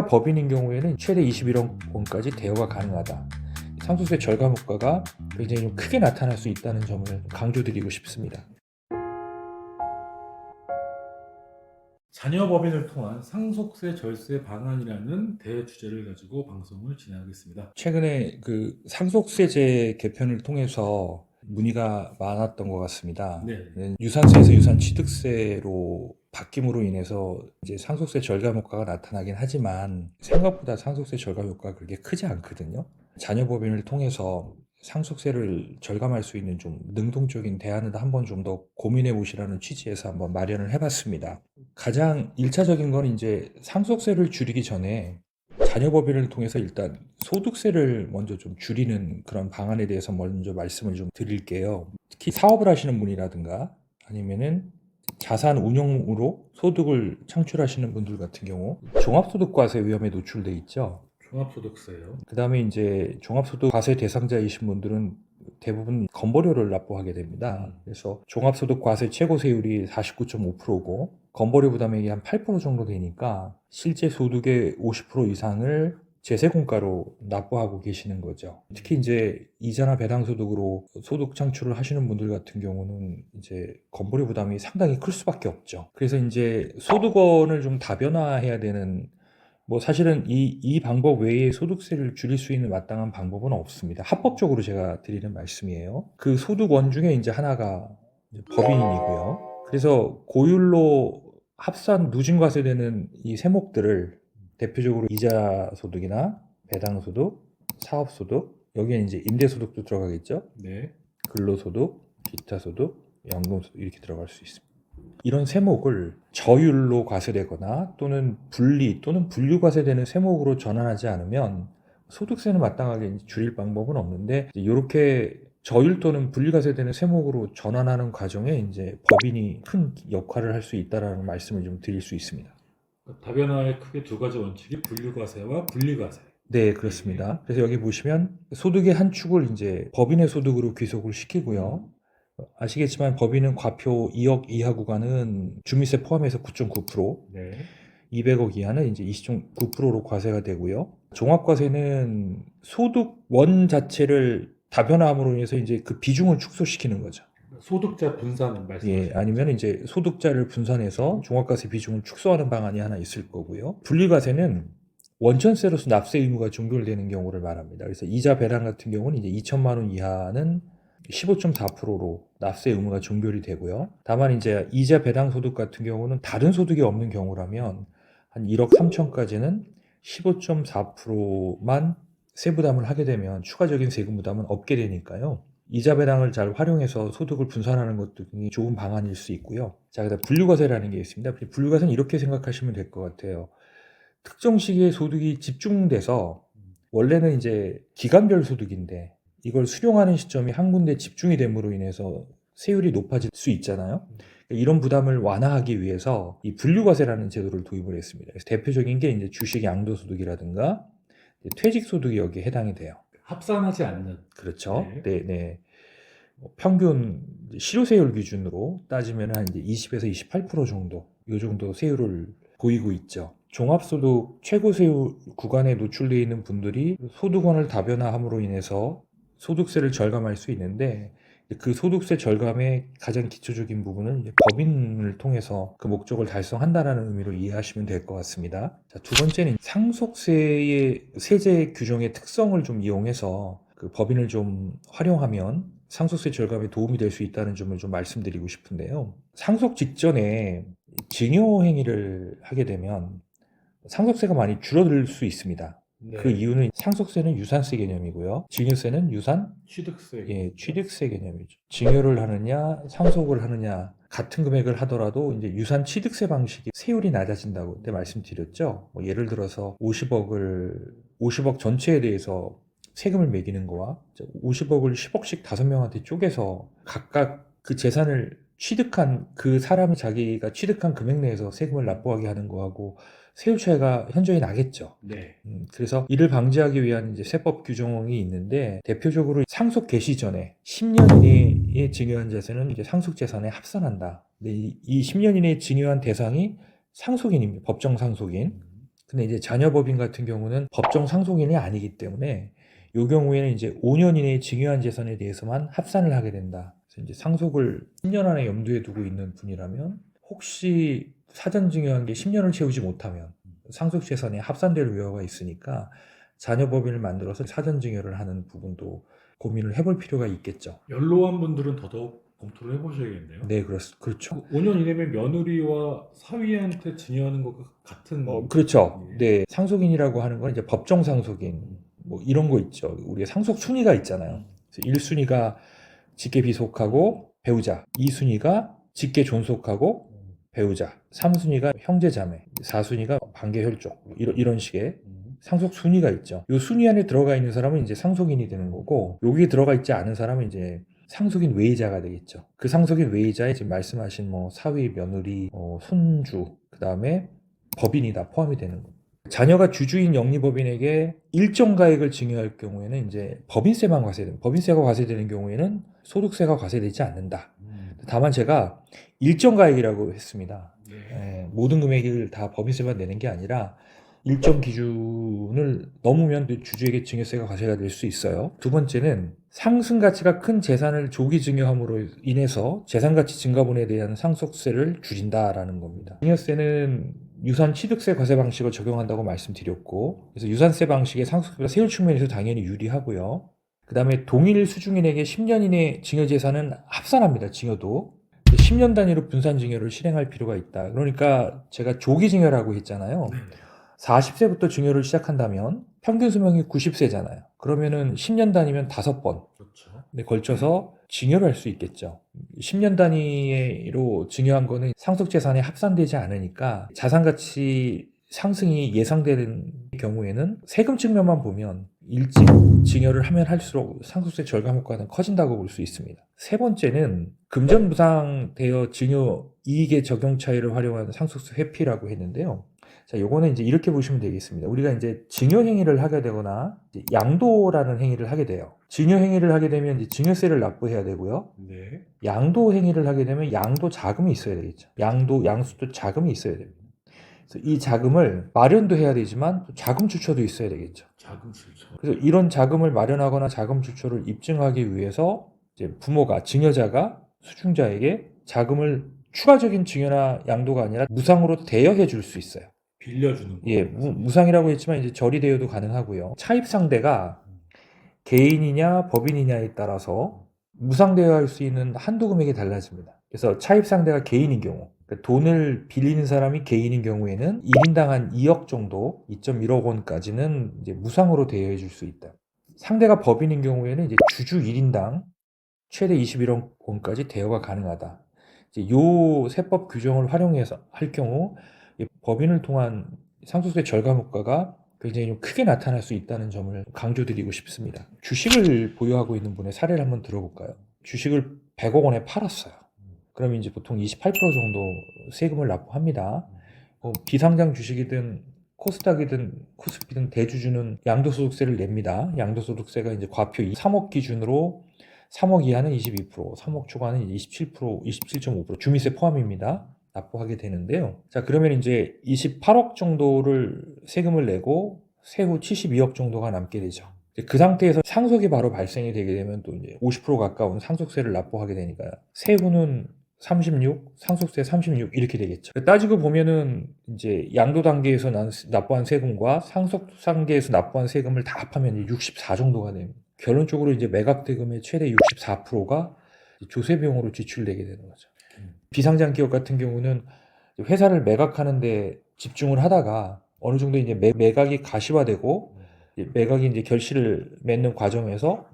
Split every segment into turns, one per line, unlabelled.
법인인 경우에는 최대 21억 원까지 대여가 가능하다. 상속세 절감 효과가 굉장히 좀 크게 나타날 수 있다는 점을 강조드리고 싶습니다.
자녀법인을 통한 상속세 절세 방안이라는 대주제를 가지고 방송을 진행하겠습니다.
최근에 그 상속세제 개편을 통해서 문의가 많았던 것 같습니다.
네.
유산세에서 유산취득세로 바뀜으로 인해서 이제 상속세 절감 효과가 나타나긴 하지만 생각보다 상속세 절감 효과가 그렇게 크지 않거든요. 자녀법인을 통해서 상속세를 절감할 수 있는 좀 능동적인 대안을 한번 좀 더 고민해 보시라는 취지에서 한번 마련을 해봤습니다. 가장 1차적인 건 이제 상속세를 줄이기 전에 자녀법인을 통해서 일단 소득세를 먼저 좀 줄이는 그런 방안에 대해서 먼저 말씀을 좀 드릴게요. 특히 사업을 하시는 분이라든가 아니면은 자산 운용으로 소득을 창출하시는 분들 같은 경우 종합소득과세 위험에 노출돼 있죠.
종합소득세요.
그 다음에 이제 종합소득 과세 대상자이신 분들은 대부분 건보료를 납부하게 됩니다. 그래서 종합소득 과세 최고 세율이 49.5%고 건보료 부담액이 한 8% 정도 되니까 실제 소득의 50% 이상을 제세공과로 납부하고 계시는 거죠. 특히 이제 이자나 배당 소득으로 소득 창출을 하시는 분들 같은 경우는 이제 건보료 부담이 상당히 클 수밖에 없죠. 그래서 이제 소득원을 좀 다변화해야 되는 뭐 사실은 이 방법 외에 소득세를 줄일 수 있는 마땅한 방법은 없습니다. 합법적으로 제가 드리는 말씀이에요. 그 소득원 중에 이제 하나가 이제 법인이고요. 그래서 고율로 합산 누진과세되는 이 세목들을 대표적으로 이자 소득이나 배당 소득, 사업 소득, 여기에 이제 임대 소득도 들어가겠죠.
네.
근로소득, 기타 소득, 연금 소득 이렇게 들어갈 수 있습니다. 이런 세목을 저율로 과세되거나 또는 분리 또는 분류 과세되는 세목으로 전환하지 않으면 소득세는 마땅하게 줄일 방법은 없는데 이렇게 저율 또는 분리 과세되는 세목으로 전환하는 과정에 이제 법인이 큰 역할을 할 수 있다라는 말씀을 좀 드릴 수 있습니다.
다변화의 크게 두 가지 원칙이 분류과세와 분리과세.
네, 그렇습니다. 그래서 여기 보시면 소득의 한 축을 이제 법인의 소득으로 귀속을 시키고요. 아시겠지만 법인은 과표 2억 이하 구간은 주민세 포함해서 9.9%,
네.
200억 이하는 이제 20.9%로 과세가 되고요. 종합과세는 소득원 자체를 다변화함으로 인해서 이제 그 비중을 축소시키는 거죠.
소득자 분산 말씀하시는
예, 아니면 이제 소득자를 분산해서 종합과세 비중을 축소하는 방안이 하나 있을 거고요. 분리과세는 원천세로서 납세 의무가 종결되는 경우를 말합니다. 그래서 이자 배당 같은 경우는 이제 2천만 원 이하는 15.4%로 납세 의무가 종결이 되고요. 다만 이제 이자 배당 소득 같은 경우는 다른 소득이 없는 경우라면 한 1억 3천까지는 15.4%만 세부담을 하게 되면 추가적인 세금 부담은 없게 되니까요. 이자 배당을 잘 활용해서 소득을 분산하는 것도 굉장히 좋은 방안일 수 있고요. 자, 그다음 분류과세라는 게 있습니다. 분류과세는 이렇게 생각하시면 될 것 같아요. 특정 시기에 소득이 집중돼서 원래는 이제 기간별 소득인데 이걸 수령하는 시점이 한 군데 집중이 됨으로 인해서 세율이 높아질 수 있잖아요. 이런 부담을 완화하기 위해서 이 분류과세라는 제도를 도입을 했습니다. 그래서 대표적인 게 이제 주식 양도소득이라든가 퇴직소득이 여기에 해당이 돼요.
합산하지 않는.
그렇죠.
네.
네, 네. 평균 실효세율 기준으로 따지면 한 이제 20에서 28% 정도, 이 정도 세율을 보이고 있죠. 종합소득 최고세율 구간에 노출되어 있는 분들이 소득원을 다변화함으로 인해서 소득세를 절감할 수 있는데 그 소득세 절감의 가장 기초적인 부분은 이제 법인을 통해서 그 목적을 달성한다는 의미로 이해하시면 될 것 같습니다. 자, 두 번째는 상속세의 세제 규정의 특성을 좀 이용해서 그 법인을 좀 활용하면 상속세 절감에 도움이 될 수 있다는 점을 좀 말씀드리고 싶은데요. 상속 직전에 증여 행위를 하게 되면 상속세가 많이 줄어들 수 있습니다.
네.
그 이유는 상속세는 유산세 개념이고요. 증여세는
취득세.
예, 취득세 개념이죠. 증여를 하느냐, 상속을 하느냐, 같은 금액을 하더라도 이제 유산 취득세 방식이 세율이 낮아진다고 그때 말씀드렸죠. 뭐 예를 들어서 50억 전체에 대해서 세금을 매기는 거와 50억을 10억씩 5명한테 쪼개서 각각 그 재산을 취득한 그 사람이 자기가 취득한 금액 내에서 세금을 납부하게 하는 거하고 세율 차이가 현저히 나겠죠.
네.
그래서 이를 방지하기 위한 이제 세법 규정이 있는데 대표적으로 상속 개시 전에 10년 이내에 증여한 자산은 이제 상속 재산에 합산한다. 근데 이 10년 이내에 증여한 대상이 상속인입니다. 법정 상속인. 근데 이제 자녀법인 같은 경우는 법정 상속인이 아니기 때문에 이 경우에는 이제 5년 이내에 증여한 재산에 대해서만 합산을 하게 된다. 그래서 이제 상속을 10년 안에 염두에 두고 있는 분이라면 혹시 사전 증여한 게 10년을 채우지 못하면 상속 재산에 합산될 우려가 있으니까 자녀법인을 만들어서 사전 증여를 하는 부분도 고민을 해볼 필요가 있겠죠.
연로한 분들은 더더욱 검토를 해보셔야겠네요.
네, 그렇죠.
5년 이내면 며느리와 사위한테 증여하는 것과 같은.
그렇죠.
예.
네, 상속인이라고 하는 건 이제 법정 상속인 뭐 이런 거 있죠. 우리가 상속 순위가 있잖아요. 그래서 1순위가 직계 비속하고 배우자, 2순위가 직계 존속하고 배우자, 3순위가 형제 자매, 4순위가 반계 혈족 이런 식의 상속 순위가 있죠. 이 순위 안에 들어가 있는 사람은 이제 상속인이 되는 거고 여기 들어가 있지 않은 사람은 이제 상속인 외의자가 되겠죠. 그 상속인 외의자에 지금 말씀하신 뭐 사위, 며느리, 손주, 그 다음에 법인이 다 포함이 되는 겁니다. 자녀가 주주인 영리법인에게 일정 가액을 증여할 경우에는 이제 법인세만 과세됩니다. 법인세가 과세되는 경우에는 소득세가 과세되지 않는다. 다만 제가 일정 가액이라고 했습니다. 모든 금액을 다 법인세만 내는 게 아니라 일정 기준을 넘으면 주주에게 증여세가 과세가 될 수 있어요. 두 번째는 상승 가치가 큰 재산을 조기 증여함으로 인해서 재산가치 증가분에 대한 상속세를 줄인다라는 겁니다. 증여세는 유산 취득세 과세 방식을 적용한다고 말씀드렸고, 그래서 유산세 방식의 상속세가 세율 측면에서 당연히 유리하고요. 그 다음에 동일 수중인에게 10년 이내 증여재산은 합산합니다. 증여도 10년 단위로 분산 증여를 실행할 필요가 있다. 그러니까 제가 조기 증여라고 했잖아요. 40세부터 증여를 시작한다면 평균 수명이 90세잖아요. 그러면은 10년 단위면 5번
그렇죠.
걸쳐서 증여를 할 수 있겠죠. 10년 단위로 증여한 거는 상속재산에 합산되지 않으니까 자산가치 상승이 예상되는 경우에는 세금 측면만 보면 일찍 증여를 하면 할수록 상속세 절감 효과는 커진다고 볼 수 있습니다. 세 번째는 금전무상되어 증여 이익의 적용 차이를 활용하는 상속세 회피라고 했는데요. 자, 요거는 이제 이렇게 보시면 되겠습니다. 우리가 이제 증여 행위를 하게 되거나 이제 양도라는 행위를 하게 돼요. 증여 행위를 하게 되면 이제 증여세를 납부해야 되고요.
네.
양도 행위를 하게 되면 양도 자금이 있어야 되겠죠. 양수도 자금이 있어야 됩니다. 그래서 이 자금을 마련도 해야 되지만 자금 주초도 있어야 되겠죠.
자금 출처.
그래서 이런 자금을 마련하거나 자금 주초를 입증하기 위해서 이제 부모가 증여자가 수중자에게 자금을 추가적인 증여나 양도가 아니라 무상으로 대여해 줄 수 있어요.
빌려주는 거.
예, 무상이라고 했지만 이제 절이 대여도 가능하고요. 차입 상대가 개인이냐 법인이냐에 따라서 무상 대여할 수 있는 한도 금액이 달라집니다. 그래서 차입 상대가 개인인 경우, 그러니까 돈을 빌리는 사람이 개인인 경우에는 1인당 한 2억 정도, 2.1억 원까지는 이제 무상으로 대여해 줄 수 있다. 상대가 법인인 경우에는 이제 주주 1인당 최대 21억 원까지 대여가 가능하다. 이제 요 세법 규정을 활용해서 할 경우 법인을 통한 상속세 절감 효과가 굉장히 좀 크게 나타날 수 있다는 점을 강조드리고 싶습니다. 주식을 보유하고 있는 분의 사례를 한번 들어볼까요? 주식을 100억 원에 팔았어요. 그럼 이제 보통 28% 정도 세금을 납부합니다. 비상장 주식이든 코스닥이든 코스피든 대주주는 양도소득세를 냅니다. 양도소득세가 이제 과표 3억 기준으로 3억 이하는 22%, 3억 초과는 27%, 27.5% 주미세 포함입니다. 납부하게 되는데요. 자, 그러면 이제 28억 정도를 세금을 내고 세후 72억 정도가 남게 되죠. 그 상태에서 상속이 바로 발생이 되게 되면 또 이제 50% 가까운 상속세를 납부하게 되니까 세후는 36, 상속세 36 이렇게 되겠죠. 따지고 보면은 이제 양도 단계에서 납부한 세금과 상속 단계에서 납부한 세금을 다 합하면 64 정도가 됩니다. 결론적으로 이제 매각 대금의 최대 64%가 조세 비용으로 지출되게 되는 거죠. 비상장 기업 같은 경우는 회사를 매각하는데 집중을 하다가 어느 정도 이제 매각이 가시화되고 매각이 이제 결실을 맺는 과정에서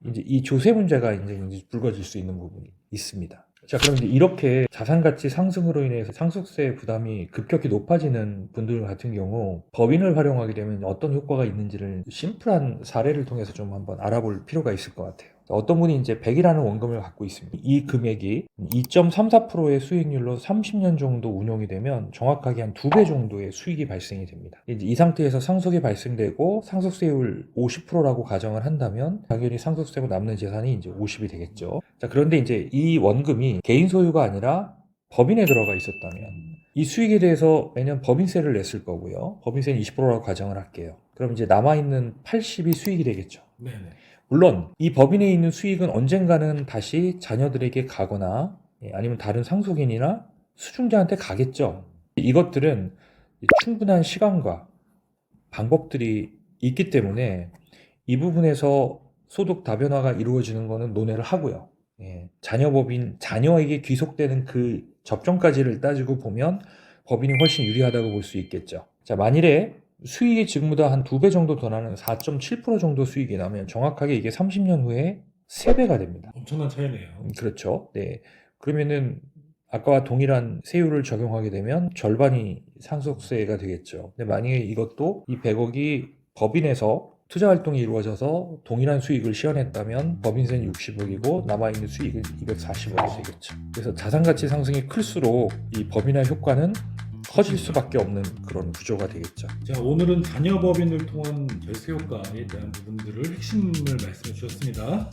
이제 이 조세 문제가 이제 불거질 수 있는 부분이 있습니다. 자, 그럼 이제 이렇게 자산가치 상승으로 인해서 상속세 부담이 급격히 높아지는 분들 같은 경우 법인을 활용하게 되면 어떤 효과가 있는지를 심플한 사례를 통해서 좀 한번 알아볼 필요가 있을 것 같아요. 어떤 분이 이제 100이라는 원금을 갖고 있습니다. 이 금액이 2.34%의 수익률로 30년 정도 운용이 되면 정확하게 한 2배 정도의 수익이 발생이 됩니다. 이제 이 상태에서 상속이 발생되고 상속세율 50%라고 가정을 한다면 당연히 상속세고 남는 재산이 이제 50이 되겠죠. 자, 그런데 이제 이 원금이 개인 소유가 아니라 법인에 들어가 있었다면 이 수익에 대해서 매년 법인세를 냈을 거고요. 법인세는 20%라고 가정을 할게요. 그럼 이제 남아있는 80이 수익이 되겠죠.
네네.
물론 이 법인에 있는 수익은 언젠가는 다시 자녀들에게 가거나 아니면 다른 상속인이나 수중자한테 가겠죠. 이것들은 충분한 시간과 방법들이 있기 때문에 이 부분에서 소득 다변화가 이루어지는 것은 논의를 하고요. 자녀법인, 자녀에게 귀속되는 그 접종까지를 따지고 보면 법인이 훨씬 유리하다고 볼 수 있겠죠. 자, 만일에 수익이 지금보다 한 2배 정도 더 나는 4.7% 정도 수익이 나면 정확하게 이게 30년 후에 3배가 됩니다.
엄청난 차이네요.
그렇죠. 네. 그러면은 아까와 동일한 세율을 적용하게 되면 절반이 상속세가 되겠죠. 근데 만약에 이것도 이 100억이 법인에서 투자 활동이 이루어져서 동일한 수익을 시현했다면 법인세는 60억이고 남아있는 수익은 240억이 되겠죠. 그래서 자산가치 상승이 클수록 이 법인화 효과는 커질 수밖에 없는 그런 구조가 되겠죠.
자, 오늘은 자녀법인을 통한 절세 효과에 대한 부분들을 핵심을 말씀해 주셨습니다.